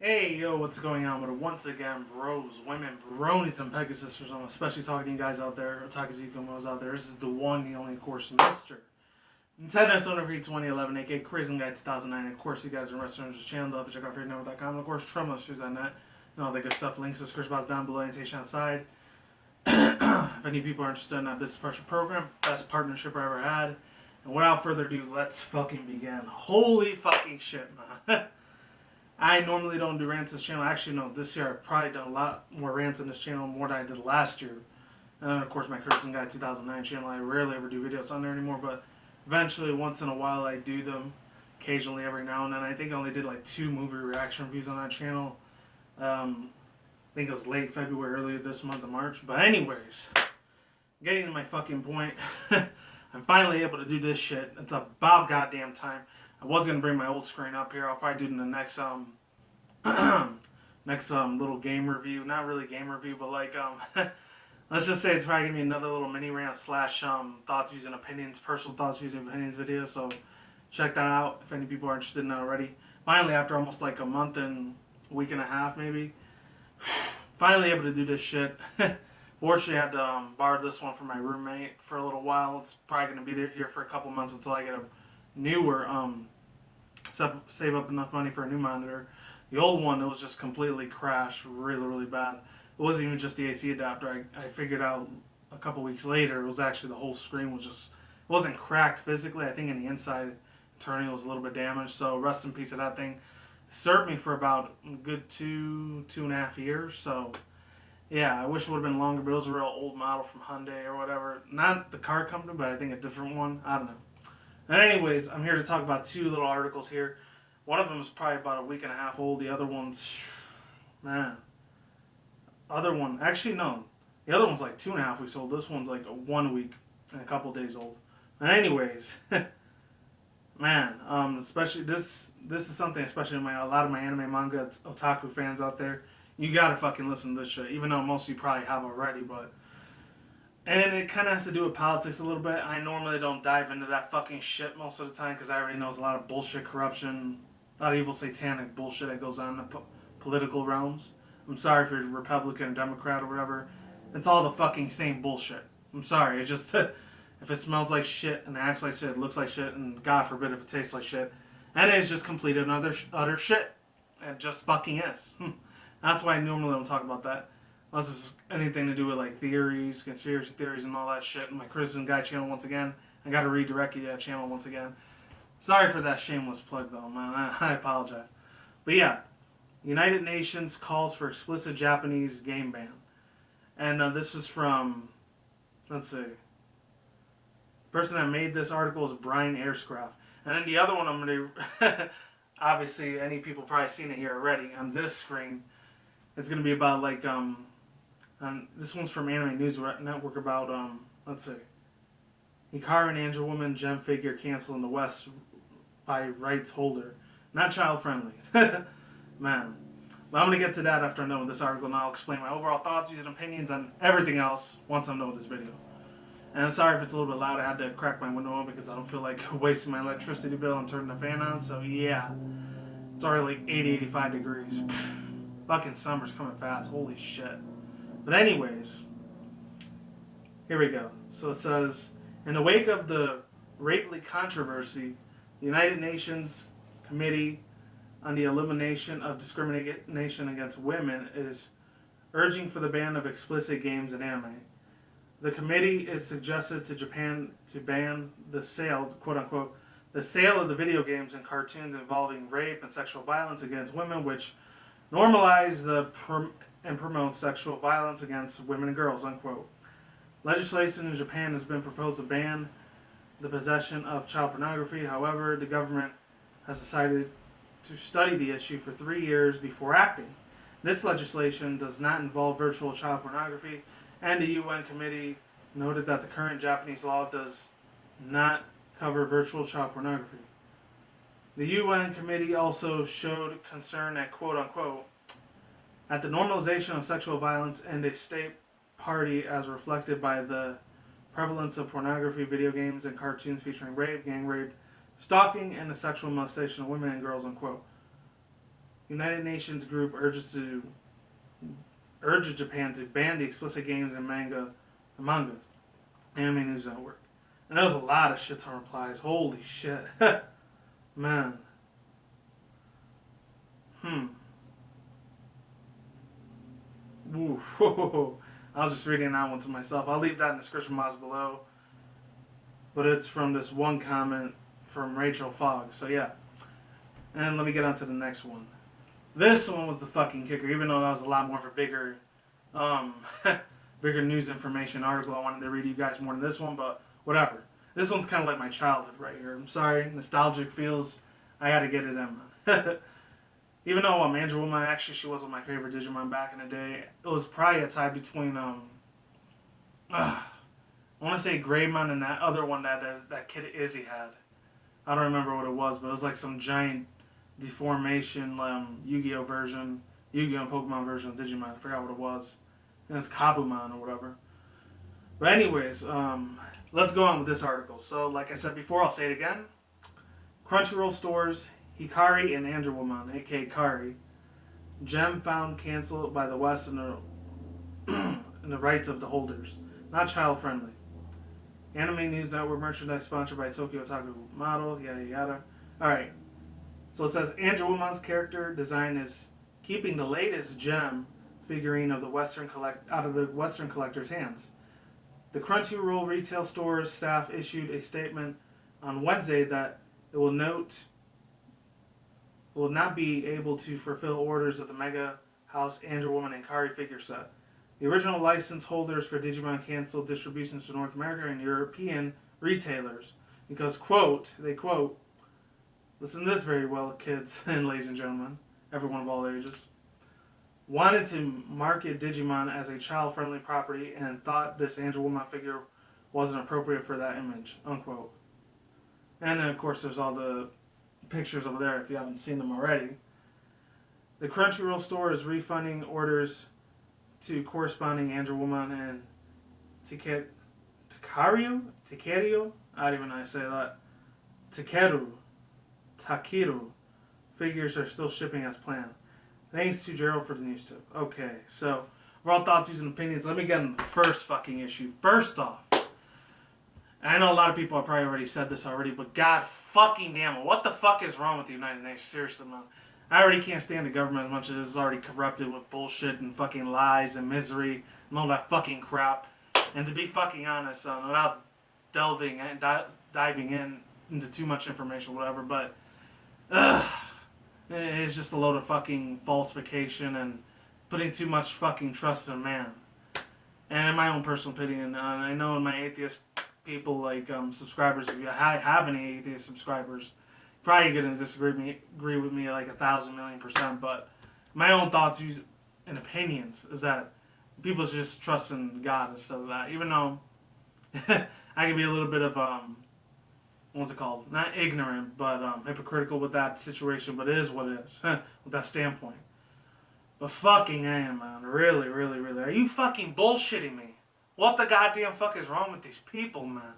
Hey, yo, what's going on with it? Once again, bros, women, bronies, and pegasisters. I'm especially talking to you guys out there, otakuzukumos out there. This is the one, the only, of course, Mr. Nintendo Owner 2011, aka Crazy Guy 2009. Of course, you guys are restaurants, channel, love, check out favoritenumber.com. And of course, Shoes.net. And all the good stuff. Links to the box down below, annotation on the side. If any people are interested in that business partnership program, best partnership I ever had. And without further ado, let's fucking begin. Holy fucking shit, man. I normally don't do rants on this channel. Actually, no, this year I've probably done a lot more rants on this channel, more than I did last year. And then, of course, my Crimson Guy 2009 channel, I rarely ever do videos on there anymore, but eventually, once in a while, I do them, occasionally every now and then. I think I only did like 2 movie reaction reviews on that channel. I think it was late February, earlier this month of March. But anyways, getting to my fucking point, I'm finally able to do this shit. It's about goddamn time. I was gonna bring my old screen up here. I'll probably do it in the next next little game review. Not really game review, but like let's just say it's probably gonna be another little mini rant slash thoughts, views, and opinions, personal thoughts, views, and opinions video. So check that out if any people are interested in that already. Finally, after almost like a month and a week and a half, maybe, finally able to do this shit. Fortunately, I had to borrow this one from my roommate for a little while. It's probably gonna be here for a couple months until I get a newer save up enough money for a new monitor. The old one, it was just completely crashed really bad. It wasn't even just the AC adapter. I figured out a couple weeks later it was actually the whole screen was just, it wasn't cracked physically. I think in the inside turning was a little bit damaged. So rest in peace of that thing. It served me for about a good two and a half years. So yeah, I wish it would have been longer, but it was a real old model from Hyundai or whatever. Not the car company, but I think a different one. I don't know. And anyways, I'm here to talk about 2 little articles here. One of them is probably about a week and a half old. The other one's, man, other one, actually no, the other one's like 2.5 weeks old. This one's like 1 week and a couple days old. And anyways, man, especially this is something, especially a lot of my anime manga otaku fans out there. You gotta fucking listen to this shit, even though most of you probably have already, but. And it kind of has to do with politics a little bit. I normally don't dive into that fucking shit most of the time because I already know there's a lot of bullshit, corruption, a lot of evil, satanic bullshit that goes on in the political realms. I'm sorry if you're Republican, Democrat, or whatever. It's all the fucking same bullshit. I'm sorry. It just if it smells like shit and acts like shit, looks like shit, and God forbid if it tastes like shit, and it is just complete another utter shit. It just fucking is. That's why I normally don't talk about that. Unless it's anything to do with like theories, conspiracy theories, and all that shit. My Criticism Guy channel once again. I got to redirect you to that channel once again. Sorry for that shameless plug though, man. I apologize. But yeah, United Nations calls for explicit Japanese game ban. And this is from, let's see, the person that made this article is Brian Airscraft. And then the other one I'm going to, obviously any people probably seen it here already on this screen. It's going to be about like, this one's from Anime News Network about, let's see, Japan Angewomon gem figure canceled in the West by rights holder. Not child friendly. Man. But I'm going to get to that after I'm done with this article, and I'll explain my overall thoughts, views, and opinions on everything else once I'm done with this video. And I'm sorry if it's a little bit loud. I had to crack my window open because I don't feel like wasting my electricity bill and turning the fan on. So yeah, it's already like 80, 85 degrees. Fucking summer's coming fast. Holy shit. But anyways, here we go. So it says, in the wake of the Rapely controversy, the United Nations Committee on the Elimination of Discrimination Against Women is urging for the ban of explicit games and anime. The committee is suggested to Japan to ban the sale, quote unquote, the sale of the video games and cartoons involving rape and sexual violence against women, which normalize and promote sexual violence against women and girls, unquote. Legislation in Japan has been proposed to ban the possession of child pornography. However, the government has decided to study the issue for 3 years before acting. This legislation does not involve virtual child pornography, and the UN committee noted that the current Japanese law does not cover virtual child pornography. The UN committee also showed concern at, quote unquote, at the normalization of sexual violence and a state party as reflected by the prevalence of pornography, video games, and cartoons featuring rape, gang rape, stalking, and the sexual molestation of women and girls, unquote. United Nations group urges Japan to ban the explicit games and mangas. Anime News Network. And there was a lot of shit ton replies. Holy shit. Man. Ooh. I was just reading that one to myself. I'll leave that in the description box below. But it's from this one comment from Rachel Fogg. So yeah. And let me get on to the next one. This one was the fucking kicker, even though that was a lot more of a bigger bigger news information article. I wanted to read to you guys more than this one, but whatever. This one's kind of like my childhood right here. I'm sorry, nostalgic feels. I had to get it in. Even though Angewomon, actually she wasn't my favorite Digimon back in the day. It was probably a tie between I want to say Greymon and that other one that kid Izzy had. I don't remember what it was, but it was like some giant deformation Yu-Gi-Oh version, Yu-Gi-Oh and Pokemon version of Digimon. I forgot what it was. And it's Kabumon or whatever. But anyways, let's go on with this article. So like I said before, I'll say it again. Crunchyroll stores Hikari and Angewomon, aka Kari. Gem found canceled by the West in the rights of the holders. Not child friendly. Anime News Network merchandise sponsored by Tokyo Otaku Model, yada yada. Alright. So it says Angewomon's character design is keeping the latest gem figurine of the out of the Western collector's hands. The Crunchyroll retail store's staff issued a statement on Wednesday that it will not be able to fulfill orders of the Mega House Angewomon and Kari figure set. The original license holders for Digimon canceled distributions to North America and European retailers because, quote, listen to this very well, kids and ladies and gentlemen, everyone of all ages, wanted to market Digimon as a child-friendly property and thought this Angewomon figure wasn't appropriate for that image, unquote. And then, of course, there's all the pictures over there if you haven't seen them already. The Crunchyroll store is refunding orders to corresponding Angewomon and Takeru, I don't even know how to say that, Takeru figures are still shipping as planned. Thanks to Gerald for the news tip. Okay, so overall thoughts, views, and opinions. Let me get in the first fucking issue. First off, I know a lot of people have probably already said this already, but god fucking damn it, what the fuck is wrong with the United Nations? Seriously, man. I already can't stand the government as much as it's already corrupted with bullshit and fucking lies and misery and all that fucking crap. And to be fucking honest, without delving and diving into too much information or whatever, but it's just a load of fucking falsification and putting too much fucking trust in man. And in my own personal opinion, I know in my atheist people, like subscribers, if you have any atheist subscribers, probably gonna agree with me like 1,000,000,000%. But my own thoughts, views, and opinions is that people should just trust in God instead of that. Even though I can be a little bit of what's it called? Not ignorant, but hypocritical with that situation. But it is what it is with that standpoint. But fucking man, really, really, really, are you fucking bullshitting me? What the goddamn fuck is wrong with these people, man?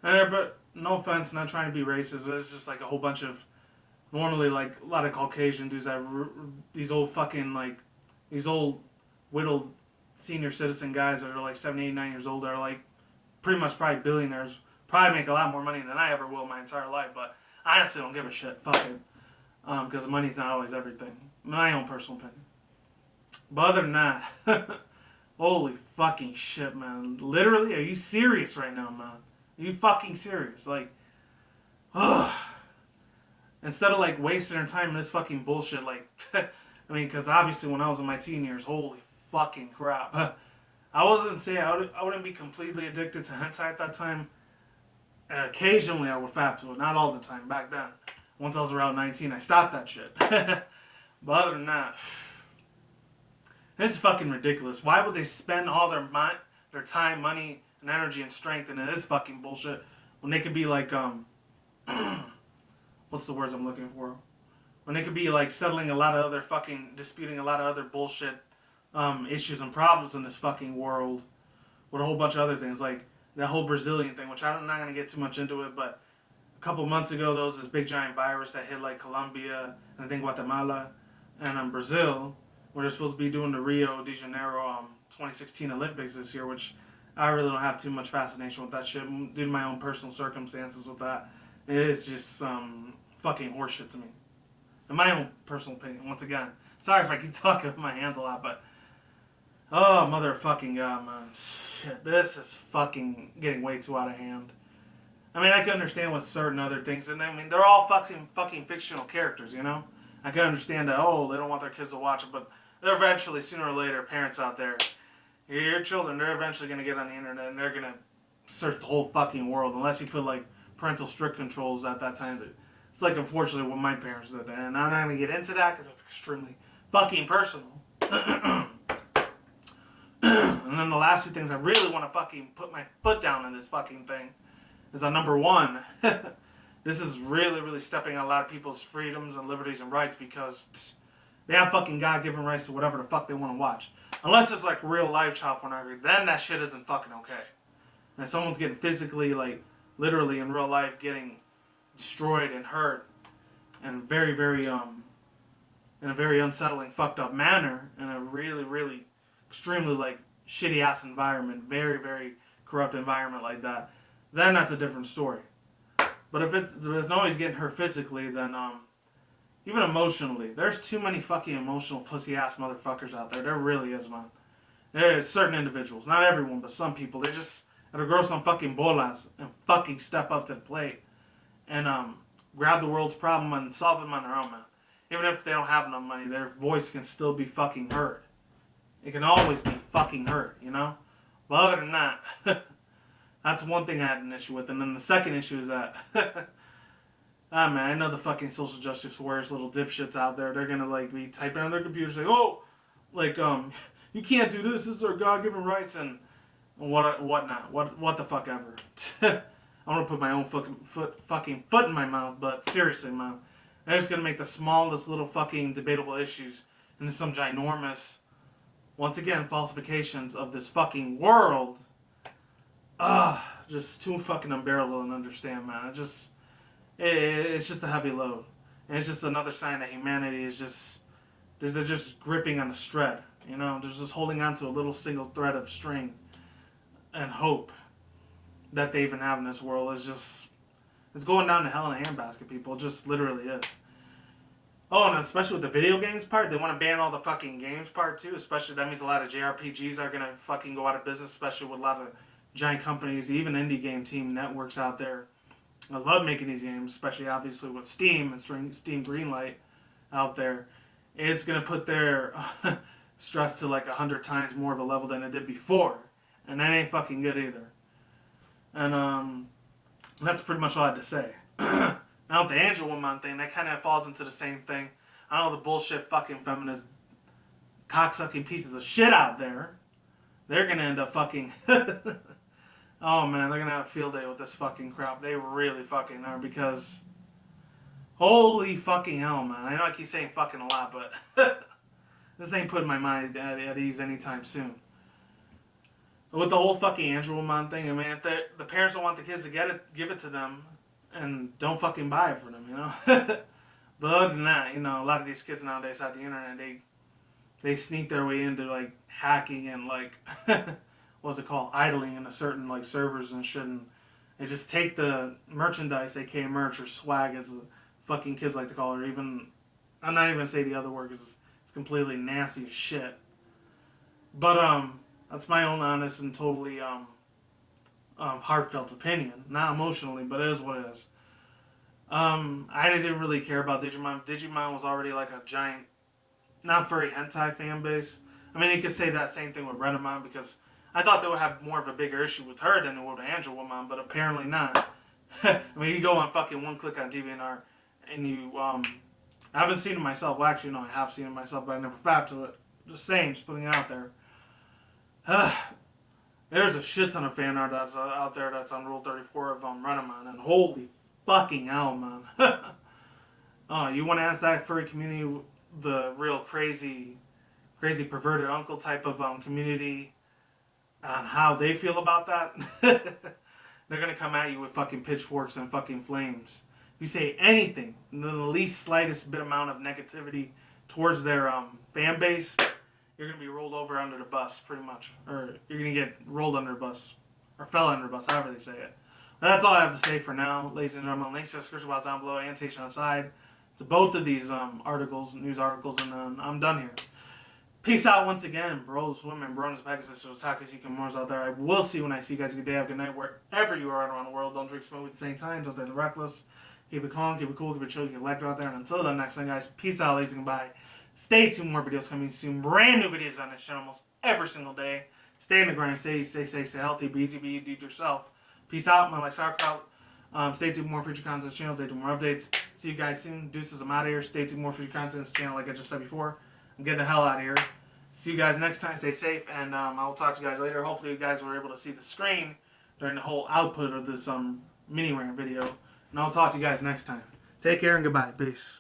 But no offense, not trying to be racist, but it's just like a whole bunch of normally like a lot of Caucasian dudes that these old fucking like these old whittled senior citizen guys that are like 70, 89 years old that are like pretty much probably billionaires, probably make a lot more money than I ever will my entire life. But I honestly don't give a shit. Fuck it, because money's not always everything. My own personal opinion. But other than that, holy fucking shit, man. Literally, are you serious right now, man? Are you fucking serious? Like, ugh. Instead of like wasting our time in this fucking bullshit, like, I mean, because obviously when I was in my teen years, holy fucking crap. I wasn't saying I wouldn't be completely addicted to hentai at that time. Occasionally I would fap to it, not all the time back then. Once I was around 19, I stopped that shit. But other than that, it's fucking ridiculous. Why would they spend all their time, money, and energy and strength into this fucking bullshit when they could be like, what's the words I'm looking for? When they could be like settling a lot of other fucking, disputing a lot of other bullshit issues and problems in this fucking world with a whole bunch of other things, like that whole Brazilian thing, which I'm not going to get too much into it, but a couple months ago there was this big giant virus that hit like Colombia and I think Guatemala. and Brazil, where they're supposed to be doing the Rio de Janeiro 2016 Olympics this year, which I really don't have too much fascination with that shit due to my own personal circumstances with that. It's just some fucking horseshit to me. In my own personal opinion, once again. Sorry if I keep talking with my hands a lot, but oh, motherfucking god, man. Shit, this is fucking getting way too out of hand. I mean, I can understand with certain other things, and I mean, they're all fucking fictional characters, you know? I can understand that, oh, they don't want their kids to watch it, but they're eventually, sooner or later, parents out there, your children, they're eventually going to get on the internet, and they're going to search the whole fucking world, unless you put, like, parental strict controls at that time. It's like, unfortunately, what my parents did, and I'm not going to get into that, because it's extremely fucking personal. And then the last two things I really want to fucking put my foot down in this fucking thing is on number one. This is really, really stepping on a lot of people's freedoms and liberties and rights because they have fucking God-given rights to whatever the fuck they want to watch. Unless it's like real life child pornography, then that shit isn't fucking okay. And someone's getting physically, like, literally in real life getting destroyed and hurt in very, very, in a very unsettling, fucked up manner, in a really, really, extremely, like, shitty ass environment, very, very corrupt environment like that, then that's a different story. But if there's nobody's getting hurt physically, then even emotionally, there's too many fucking emotional pussy ass motherfuckers out there. There really is, man. There's certain individuals, not everyone, but some people. They just gotta grow some fucking bolas and fucking step up to the plate and grab the world's problem and solve them on their own, man. Even if they don't have enough money, their voice can still be fucking heard. It can always be fucking heard, you know? But other than that, that's one thing I had an issue with. And then the second issue is that, man, I know the fucking social justice warriors, little dipshits out there, they're gonna, like, be typing on their computers, like, oh, like, you can't do this is our God-given rights, and whatnot. What the fuck ever. I'm gonna put my own fucking foot in my mouth, but seriously, man. They're just gonna make the smallest little fucking debatable issues into some ginormous, once again, falsifications of this fucking world. Just too fucking unbearable to understand, man. It's just a heavy load. And it's just another sign that humanity is just, they're just gripping on a thread. You know, they're just holding on to a little single thread of string and hope that they even have in this world. Is just, it's going down to hell in a handbasket, people. It just literally is. Oh, and especially with the video games part, they want to ban all the fucking games part too. Especially, that means a lot of JRPGs are going to fucking go out of business, especially with a lot of giant companies, even indie game team networks out there. I love making these games, especially obviously with Steam and Steam Greenlight out there. It's going to put their stress to like 100 times more of a level than it did before. And that ain't fucking good either. And that's pretty much all I had to say. Now the Angewomon thing, that kind of falls into the same thing. I know the bullshit fucking feminist cocksucking pieces of shit out there. They're going to end up fucking... Oh man, they're going to have a field day with this fucking crap. They really fucking are, because... Holy fucking hell, man. I know I keep saying fucking a lot, but... This ain't putting my mind at ease anytime soon. With the whole fucking Angewomon thing, I mean, if the parents don't want the kids to get it, give it to them, and don't fucking buy it for them, you know? But other than that, you know, a lot of these kids nowadays have the internet, they sneak their way into, like, hacking and, like, what's it called, idling into certain, like, servers and shit, and they just take the merchandise, aka merch, or swag, as the fucking kids like to call it, or even, I'm not even gonna say the other word, because it's completely nasty as shit. But, that's my own honest and totally, heartfelt opinion. Not emotionally, but it is what it is. I didn't really care about Digimon. Digimon was already like a giant, not very hentai fan base. I mean, you could say that same thing with Renamon, because I thought they would have more of a bigger issue with her than they would with Angewomon, but apparently not. I mean, you go on fucking one click on DeviantArt, and you, I haven't seen it myself. Well, actually, no, I have seen it myself, but I never fapped to it. Just saying, just putting it out there. There's a shit ton of fan art that's out there that's on Rule 34 of Renamon, and holy fucking hell, man. You want to ask that furry community, the real crazy perverted uncle type of community, on how they feel about that? They're gonna come at you with fucking pitchforks and fucking flames. If you say anything, the least slightest bit amount of negativity towards their fan base, you're gonna be rolled over under the bus, pretty much, or you're gonna get rolled under a bus, or fell under a bus, however they say it. But that's all I have to say for now, ladies and gentlemen. Links to the description box down below, annotation on the side to both of these articles, news articles, and then I'm done here. Peace out once again, bros, women, bronies, pegasisters, otakus, ekomores out there. I will see you when I see you guys. Good day, have a good night, wherever you are around the world. Don't drink smoke at the same time. Don't take reckless. Keep it calm, keep it cool, keep it chill, keep it electro out there. And until then, next time, guys, peace out, ladies, and goodbye. Stay tuned, more videos coming soon. Brand new videos on this channel almost every single day. Stay in the grind, stay safe, stay healthy, be easy, be you, do it yourself. Peace out, my like sauerkraut. Stay tuned for more future content on this channel. Stay tuned for more updates. See you guys soon. Deuces, I'm out of here. Stay tuned for more future content on this channel, like I just said before. I'm getting the hell out of here. See you guys next time. Stay safe, and I will talk to you guys later. Hopefully, you guys were able to see the screen during the whole output of this mini rant video. And I'll talk to you guys next time. Take care and goodbye. Peace.